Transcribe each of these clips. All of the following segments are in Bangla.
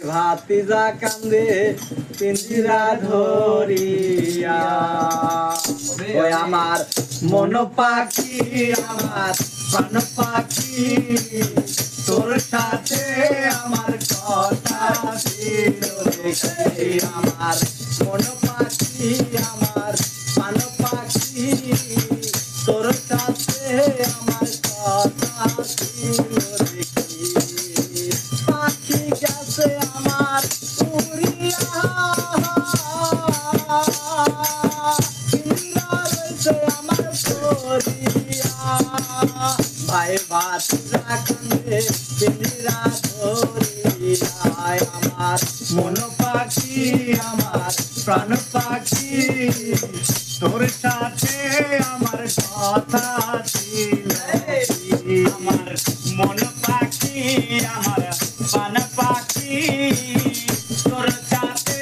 ভাতিজা কান্দে পিঞ্জিরা ধরিয়া ওই আমার মন পাখি আমার প্রাণ পাখি তোর সাথে আমার কথা ছিল আমার মন পাখি আমার প্রাণ পাখি তোর সাথে আমার কথা ছিল পাখি গেছে আমার উড়িয়া আমার পরিয়া ভাই ভাত রাখলে পিঞ্জিরা ধরিয়া আমার মন পাখি আমার প্রাণ পাখি তোর সাথে আমার কথা ছিল আমার মন পাখি আমার প্রাণ পাখি তোর সাথে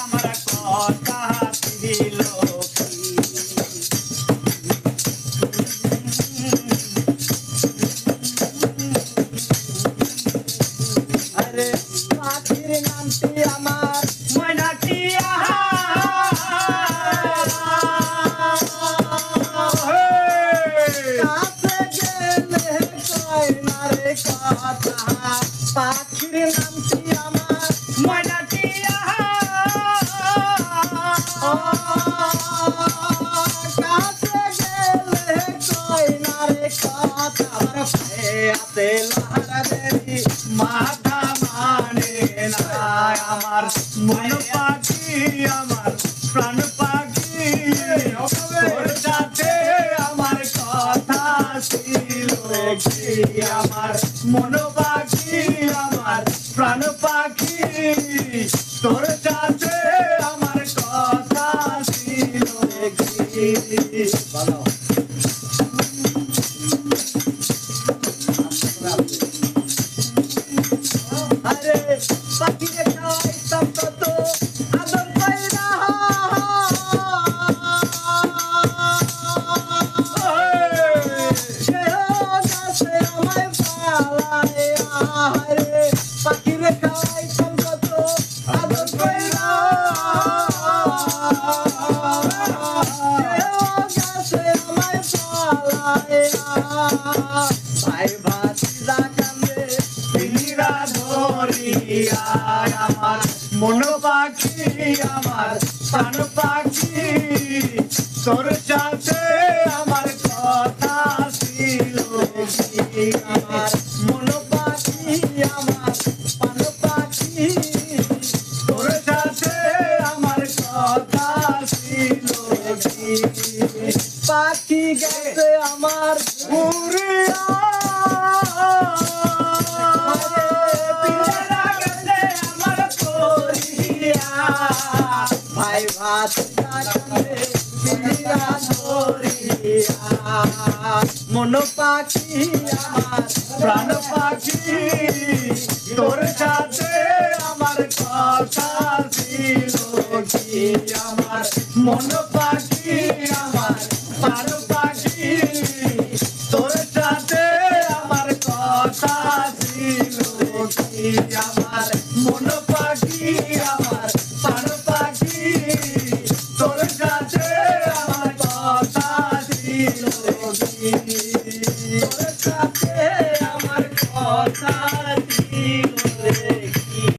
আমার কথা ছিল আরে পাখির নামটি আমার ময়নাটিয়া পাখির নামটি আমার ময়নাটিয়া কাছে গেলে কই না রে কথা আমার পায়েতে লাগাদেরি মাথা মানে না আমার মন পাখি আমার প্রাণ পাখি তোর সাথে আমার কথা ছিল আমার মন পাখি আমার প্রাণ পাখি তোর সাথে আমার কথা ছিল ভালো আরে পাখিরে খাওয়াইতাম কত আদর পাইরা পাখিরে খাওয়াইতাম কত আদর পাইরা আমায় ভাই ভাতিজা কান্দে পিঞ্জিরা ধরিয়া আমার মন পাখি আমার প্রাণ পাখি তোর সাথে আমার কথা ছিল আমার মন পাখি আমার প্রাণ পাখি তোর সাথে আমার কথা ছিল পাখি গেছে আমার উড়িয়া আমার পরিয়া ভাই ভাত পিঞ্জিরা ধরিয়া মন পাখি আমার প্রাণ পাখি তোর সাথে আমার কথা ছিল আমার মন